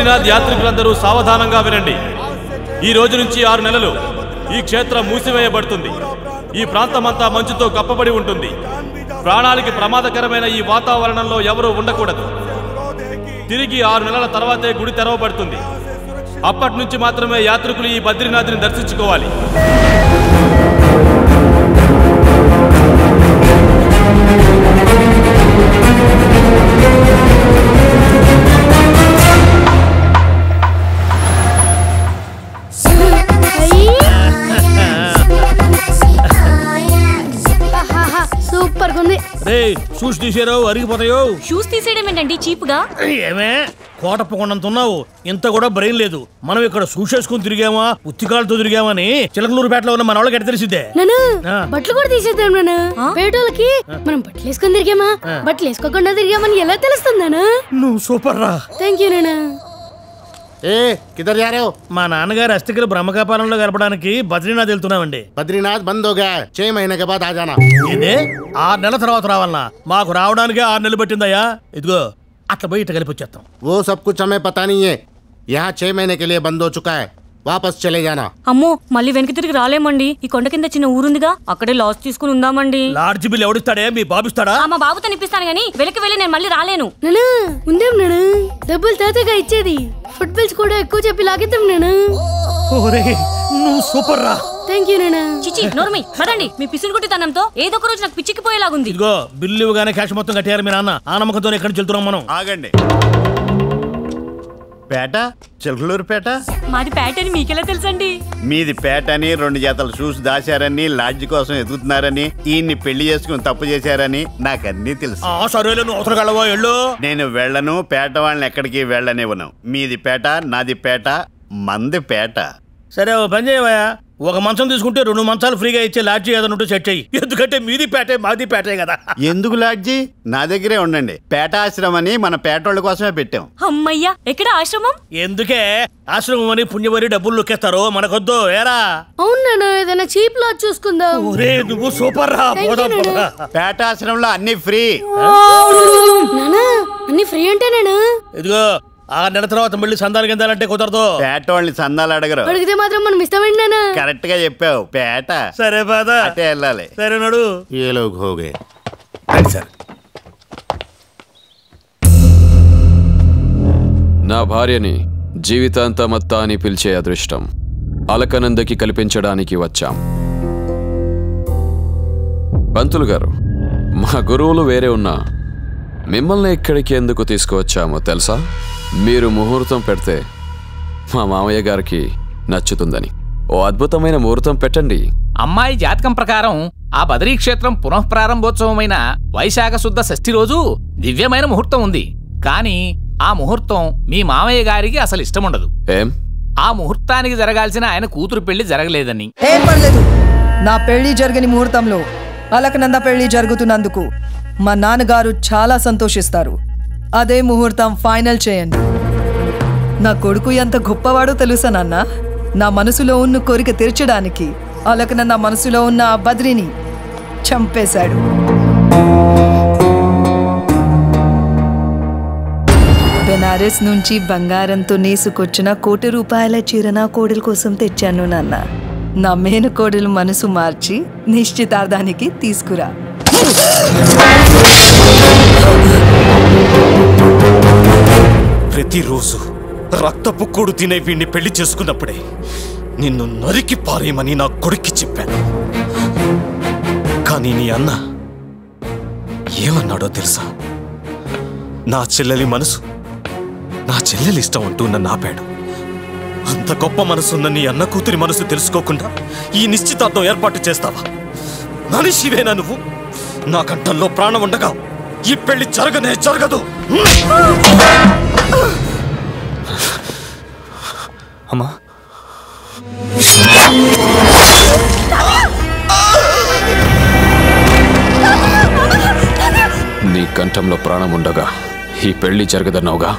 బద్రీనాథ్ యాత్రికులందరూ సావధానంగా వినండి. ఈ రోజు నుంచి 6 నెలలు ఈ క్షేత్రం మూసివేయబడుతుంది. ఈ ప్రాంతమంతా మంచుతో కప్పబడి ఉంటుంది. ప్రాణానికి ప్రమాదకరమైన ఈ వాతావరణంలో ఎవరూ ఉండకూడదు. తిరిగి 6 నెలల తర్వాతే గుడి తెరవబడుతుంది. అప్పటి నుంచి మాత్రమే యాత్రికులు ఈ బద్రీనాథ్ని దర్శించుకోవాలి. సూపర్ ఉంది. షూస్ తీసేరావు అరిగిపోతాయో. షూస్ తీసేయడం ఏంటండి చీప్గా? ఏమే కోటప్పకొండంత ఉన్నావు, ఇంత కూడా బ్రెయిన్ లేదు. మనం ఇక్కడ షూస్ వేసుకుని తిరిగామా ఉత్తికాలతో తిరిగామని చిలకలూరుపేటలో ఉన్న మన వాళ్ళకి ఎడ తెలిసిద్దే. బట్టలు కూడా తీసేద్దాం నాన్న. పేటోళ్ళకి మనం బట్టలు వేసుకొని తిరిగామా బట్టలు వేసుకోకుండా తిరిగామని ఎలా తెలుస్తుంది నాన్న? నువ్వు సూపర్ రా. థ్యాంక్ యూ నాన్న. किधर जा रहे हो? మా నాన్నగారు అస్థికలు బ్రహ్మకాపాలంలో గడపడానికి బద్రీనాథ్ వెళ్తున్నామండి. बद्रीनाथ बंद हो गया है, 6 महीने के बाद आ जाना. ఇదే 6 నెలల తర్వాత రావాలన్నా? మాకు రావడానికి 6 నెలలు పట్టిందయ్యా. ఇదిగో అట్లా పోయి ఇట్లా కలిపి వచ్చేస్తాం. वो सब कुछ हमें पता नहीं है. यहाँ 6 महीने के लिए बंद हो चुका है. వాపస్ చలే జానా. అమ్మో మళ్ళీ వెనక్కి తిరిగి రాలేమండి. ఈ కొండ కింద చిన్న ఊరుందిగా, అక్కడే లాడ్జ్ తీసుకుని ఉందామండి. LADS bill ఎవడిస్తాడే? మీ బాబు ఇస్తాడా? మా బాబుతో నిప్పిస్తాను గానీ వెనక్కి వెళ్ళి నేను మళ్ళీ రాలేను. ఉందేం నాన్న, డబ్బులు తాతగా ఇచ్చేది. ఫుడ్ బిల్స్ కూడా ఎక్కువ చెప్పి లాగిద్దాం నాన్న. నువ్వు సూపర్ రా. థ్యాంక్ యూ నాన్న. చిచి నోర్మి పదండి. మీ పిసినుగుట్టితనంతో ఏదో ఒక రోజు నాకు పిచ్చికిపోయేలాగుంది. ఇదిగో బిల్లు ఇవ్వగానే క్యాష్ మొత్తం కట్టారు మీ నాన్న. ఆ నమ్మకంతో ఎక్కడి నుంచి వెళ్తున్నాం మనం? ఆగండి. పేట చిలకలూరుపేట మాది పేట అని మీకెలా తెలుసండి? మీది పేట అని 2 జతలు షూస్ దాచారని లాడ్జ్ కోసం ఎదుగుతున్నారని ఈయన్ని పెళ్లి చేసుకుని తప్పు చేశారని నాకన్నీ తెలుసు. నేను వెళ్ళను. పేట వాళ్ళని ఎక్కడికి వెళ్ళనివ్వను. మీది పేట, నాది పేట, మంది పేట. సరే ఓ పని చేయవయ్యా, ఒక మంచం తీసుకుంటే 2 మంచాలు ఫ్రీగా ఇచ్చే లాడ్జి ఏదైనా ఉంటే సెట్ చెయ్యి. ఎందుకంటే మీది పేటే మాది పేటే కదా. ఎందుకు లాడ్జి? నా దగ్గరే ఉండండి. పేట ఆశ్రమం అని మన పేటోళ్ళ కోసమే పెట్టాం. అమ్మయ్యా, ఎక్కడ ఆశ్రమం? ఎందుకే ఆశ్రమం అని పుణ్యమని డబ్బులు నొక్కేస్తారు, మనకొద్దు. ఏరా అవునా, ఏదైనా చీప్ లాడ్జ్ చూసుకుందాం. నువ్వు సూపర్ రా. పేట ఆశ్రమంలో అన్ని ఫ్రీ. అన్ని ఫ్రీ అంటేనేనా? ఇదిగో 6 నెలల తర్వాత మళ్ళీ సందాలు గిందాలంటే కుదరదు. పేట వాళ్ళని సందాలు అడగరు. అడిగితే మాత్రం మనం ఇస్తామండి. కరెక్ట్ గా చెప్పావు. పేట సరే పద, అటే వెళ్ళాలి. సరే నడు. ये लोग हो गए. సార్ నా భార్యని జీవితాంతమత్త అని పిలిచే అదృష్టం అలకనందకి కల్పించడానికి వచ్చాం. పంతులు గారు, మా గురువులు వేరే ఉన్నా మిమ్మల్ని ఇక్కడికి ఎందుకు తీసుకువచ్చామో తెలుసా? మీరు ముహూర్తం పెడితే మా మామయ్య గారికి నచ్చుతుందని. ఓ అద్భుతమైన ముహూర్తం పెట్టండి. అమ్మాయి జాతకం ప్రకారం ఆ బదరీ క్షేత్రం పునఃప్రారంభోత్సవమైన వైశాఖ శుద్ధ షష్ఠి రోజు దివ్యమైన ముహూర్తం ఉంది. కానీ ఆ ముహూర్తం మీ మామయ్య గారికి అసలు ఇష్టముండదు. ఏం? ఆ ముహూర్తానికి జరగాల్సిన ఆయన కూతురు పెళ్లి జరగలేదని. ఏం పర్లేదు, నా పెళ్లి జరగని ముహూర్తంలో అలకనంద పెళ్లి జరుగుతున్నందుకు మా నాన్నగారు చాలా సంతోషిస్తారు. అదే ముహూర్తం ఫైనల్ చేయండి. నా కొడుకు ఎంత గొప్పవాడో తెలుసా నాన్న? నా మనసులో ఉన్న కోరిక తీర్చడానికి అలకనంద మనసులో ఉన్న ఆ బద్రిని చంపేశాడు. బెనారస్ నుంచి బంగారంతో నేసుకొచ్చిన 1 కోటి రూపాయల చీర నా కోడల కోసం తెచ్చాను నాన్న. నా మేన కోడలు మనసు మార్చి నిశ్చితార్థానికి తీసుకురా. ప్రతిరోజు రక్తపు కూడు తినే వీడిని పెళ్లి చేసుకున్నప్పుడే నిన్ను నరికి పారేయమని నా కొడుక్కి చెప్పాను. కానీ నీ అన్న ఏమన్నాడో తెలుసా? నా చెల్లెలి మనసు, నా చెల్లెలి ఇష్టం అంటూ నన్ను ఆపాడు. అంత గొప్ప మనసున్న నీ అన్న కూతురి మనసు తెలుసుకోకుండా ఈ నిశ్చితార్థం ఏర్పాటు చేస్తావా? మనిషివేనా నువ్వు? నా కంఠంలో ప్రాణం ఉండగా ఈ పెళ్లి జరగనే జరగదు. అమ్మా, నీ కంఠంలో ప్రాణం ఉండగా ఈ పెళ్లి జరగదన్నావుగా,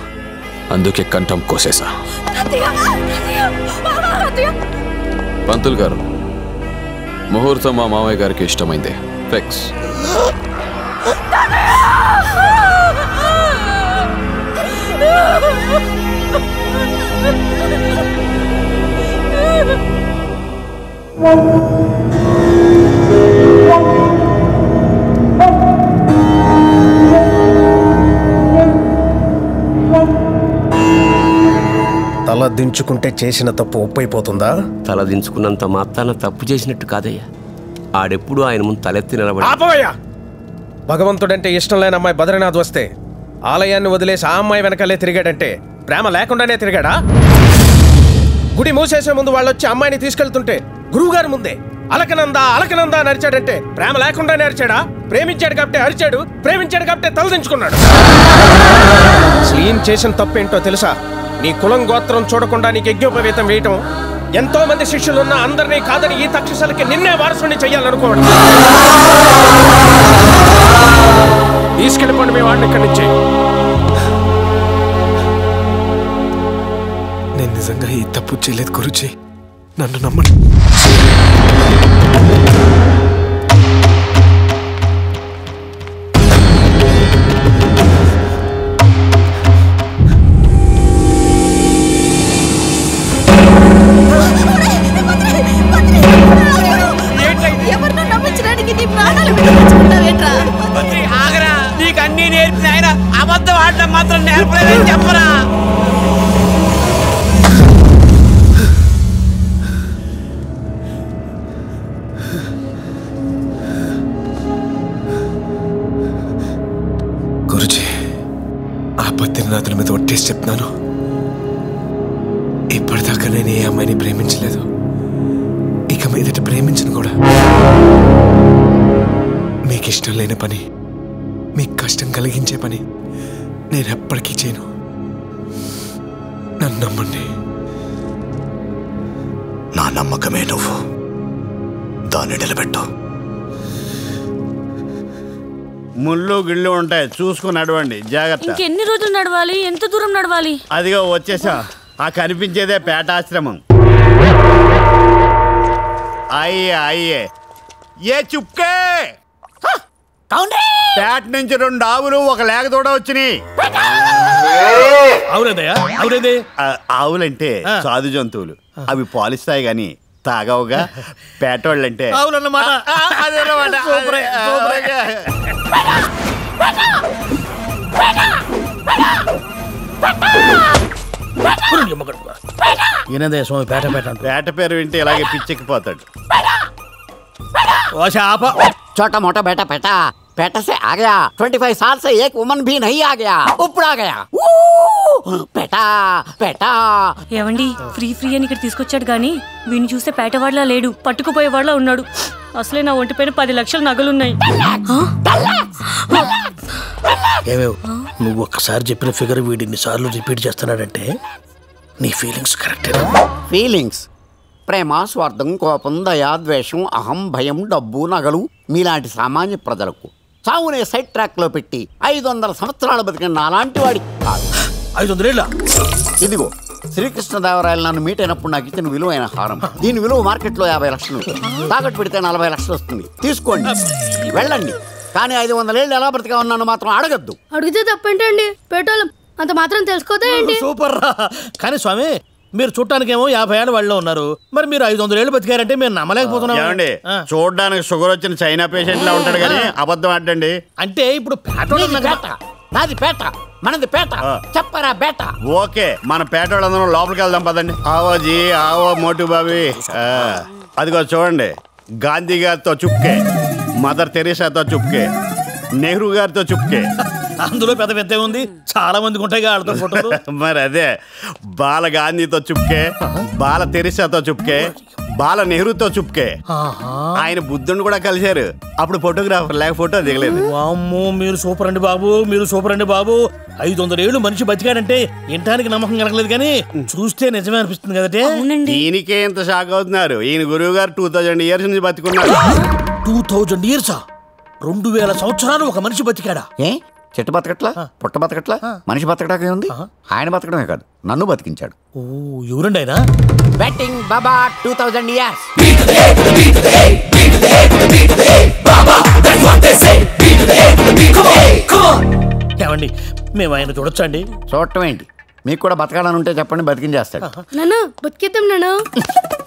అందుకే కంఠం కోసేసా. పంతులు గారు, ముహూర్తం మా మామయ్య గారికి ఇష్టమైంది. ఫిక్స్. తల దించుకుంటే చేసిన తప్పు ఒప్పైపోతుందా? తల దించుకున్నంత మాత్రాన తప్పు చేసినట్టు కాదయ్యా. ఆడెప్పుడు ఆయన ముందు తలెత్తి నిలబడి. ఆపవయ్యా! భగవంతుడంటే ఇష్టం లేని అమ్మాయి బద్రీనాథ్ వస్తే ఆలయాన్ని వదిలేసి ఆ అమ్మాయి వెనకాలే తిరిగాడంటే ప్రేమ లేకుండానే తిరిగాడా? గుడి మూసేసే ముందు వాళ్ళొచ్చి అమ్మాయిని తీసుకెళ్తుంటే గురువుగారి ముందే అలకనందా అలకనందా అని అరిచాడంటే ప్రేమ లేకుండానే అరిచాడా? ప్రేమించాడు కాబట్టి అరిచాడు, ప్రేమించాడు కాబట్టి తలదించుకున్నాడు. స్లీన్ చేసిన తప్పేంటో తెలుసా? నీ కులం గోత్రం చూడకుండా నీకు యజ్ఞోపవేతం వేయటం, ఎంతో మంది శిష్యులున్న అందరినీ కాదని ఈ తక్షశిలకి నిన్నే వారసుని చెయ్యాలనుకోవడం. తీసుకెళ్ళిపోండి మీ వాడిని ఇక్కడి నుంచి. నేను నిజంగా ఈ తప్పు చేయలేదు గురుజీ, నన్ను నమ్మండి. నీకు అన్ని నేర్పిన ఆయన అబద్ధం ఆడటం మాత్రం నేర్పలేదని చెప్పరా? గురుజీ, ఆ బద్రీనాథుల మీద ఒట్టేసి చెప్తున్నాను, ఇప్పటిదాకా నేను ఏ అమ్మాయిని ప్రేమించలేదు, ఇక మీదట ప్రేమించను కూడా. మీకు ఇష్టం లేని పని, మీకు కష్టం కలిగించే పని నేను ఎప్పటికీ చేయను. నన్ను నమ్మండి. నా నమ్మకమే నువ్వు, దాన్ని నిలబెట్టు. ముళ్ళు గిళ్ళు ఉంటాయి, చూసుకుని నడవండి, జాగ్రత్త. ఇంకెన్ని రోజులు నడవాలి? ఎంత దూరం నడవాలి? అదిగో వచ్చేసా. ఆ కనిపించేదే పేటాశ్రమం. అయ్యే అయ్యే ఏ చుక్కే పేట నుంచి 2 ఆవులు, 1 లేక తోడ వచ్చినాయి. ఆవులంటే సాధు జంతువులు, అవి పాలిస్తాయి గాని తాగవుగా. పేటోళ్ళంటే పేట పేరు వింటే ఇలాగే పిచ్చెక్కిపోతాడు. छोटा मोटा बेटा बेटा बेटा से आ गया। 25 साल से एक वुमन भी नहीं आ गया, ऊपर आ गया। बेटा बेटा ఏవండి, ఫ్రీ ఫ్రీ అని ఇక్కడ తీసుకొచ్చాడు గానీ వీడిని చూస్తే పేటవాడిలా లేడు, పట్టుకుపోయేవాడిలా ఉన్నాడు. అసలే నా ఒంటిపైన 10 లక్షల నగలున్నాయి. నువ్వు ఒక్కసారి చెప్పిన ఫిగర్ వీడిన్ని సార్లు రిపీట్ చేస్తున్నాడంటే నీ ఫీలింగ్స్ కరెక్ట్. ఫీలింగ్స్ ప్రేమ, స్వార్థం, కోపం, దయా, ద్వేషం, అహం, భయం, డబ్బు, నగలు మీలాంటి సామాన్య ప్రజలకు చావునే సైడ్ ట్రాక్ లో పెట్టి 500 సంవత్సరాలు బతికిన నాలాంటి వాడి 500 ఏళ్ళ. ఇదిగో శ్రీకృష్ణదేవరాయలు నన్ను మీట్ అయినప్పుడు నాకు ఇచ్చిన విలువైన హారం. దీని విలువ మార్కెట్ లో 50 లక్షలు, తాకట్టు పెడితే 40 లక్షలు వస్తుంది. తీసుకోండి, వెళ్ళండి. కానీ 500 ఏళ్ళు ఎలా బ్రతిగా ఉన్నాను మాత్రం అడగద్దు. అడిగితే తప్పేంటండి? పెట్రోల్ అంత మాత్రం తెలుసుకోదా ఏంటి? సూపర్ రా. కానీ స్వామి, మీరు చూడటానికేమో 50 ఏళ్ళ వాళ్ళు ఉన్నారు, మరి మీరు 500 ఏళ్ళు బతికారంటే మేము నమ్మలేకపోతున్నాం. చూడడానికి షుగర్ వచ్చిన చైనా పేషెంట్ లా ఉంటాడు కానీ అబద్ధం ఆడండి. అంటే ఇప్పుడు నాది పేట, మనది పేట, చెప్పరా బేట. ఓకే, మన పేటోళ్ళందరం లోపలికి వెళ్దాం పదండి. ఆవోజీ, ఆవో మోటు బాబీ. అదిగో చూడండి, గాంధీ గారితో చుక్కే, మదర్ తెరీసాతో చుక్కే, నెహ్రూ గారితో చుక్కే. అందులో పెద్ద పెద్ద ఉంది, చాలా మందికి ఉంటాయి ఆడతో ఫోటోలు. మరి అదే, బాల గాంధీతో చుక్కే, బాల తెరీసాతో చుక్కే, బాల నెహ్రూతో చుక్కే. ఆయన బుద్ధుని కూడా కలిశారు, అప్పుడు ఫోటోగ్రాఫర్ లేక ఫోటో దిగలేదు. అమ్మో, మీరు సూపర్ అండి బాబు, మీరు సూపర్ అండి బాబు. 500 ఏళ్ళు మనిషి బతికాడంటే వినటానికి నమ్మకం కలగలేదు కానీ చూస్తే నిజమే అనిపిస్తుంది కదంటే. ఈయనకే ఎంత షాక్ అవుతున్నారు? ఈయన గురువు గారు 2000 ఇయర్స్ నుంచి బతికున్నారు. 2000 ఇయర్సా? 2000 సంవత్సరాలు ఒక మనిషి బతికాడా? ఏ చెట్టు బతకట్లా, పుట్ట బతకట్లా, మనిషి బతకటాకే ఉంది. ఆయన బతకడమే కాదు, నన్ను బతికించాడు. ఓ, ఎవరండి ఆయన? బెట్టింగ్ బాబా 2000 ఇయర్స్. ఏమండి, మేము ఆయన చూడొచ్చండి? చూడటం ఏంటి, మీకు కూడా బతకాలని ఉంటే చెప్పండి, బతికించేస్తాడు. నన్ను బతికేద్దాం. నన్ను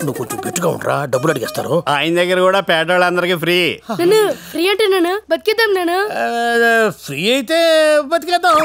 నువ్వు కొంచెం గట్టిగా ఉండరా, డబ్బులు అడిగేస్తారు. ఆయన దగ్గర కూడా పేదవాళ్ళందరికీ ఫ్రీ. నాన్న ఫ్రీ అంటే నాన్న బతికేద్దాం నాన్న. ఫ్రీ అయితే బతికేద్దాం.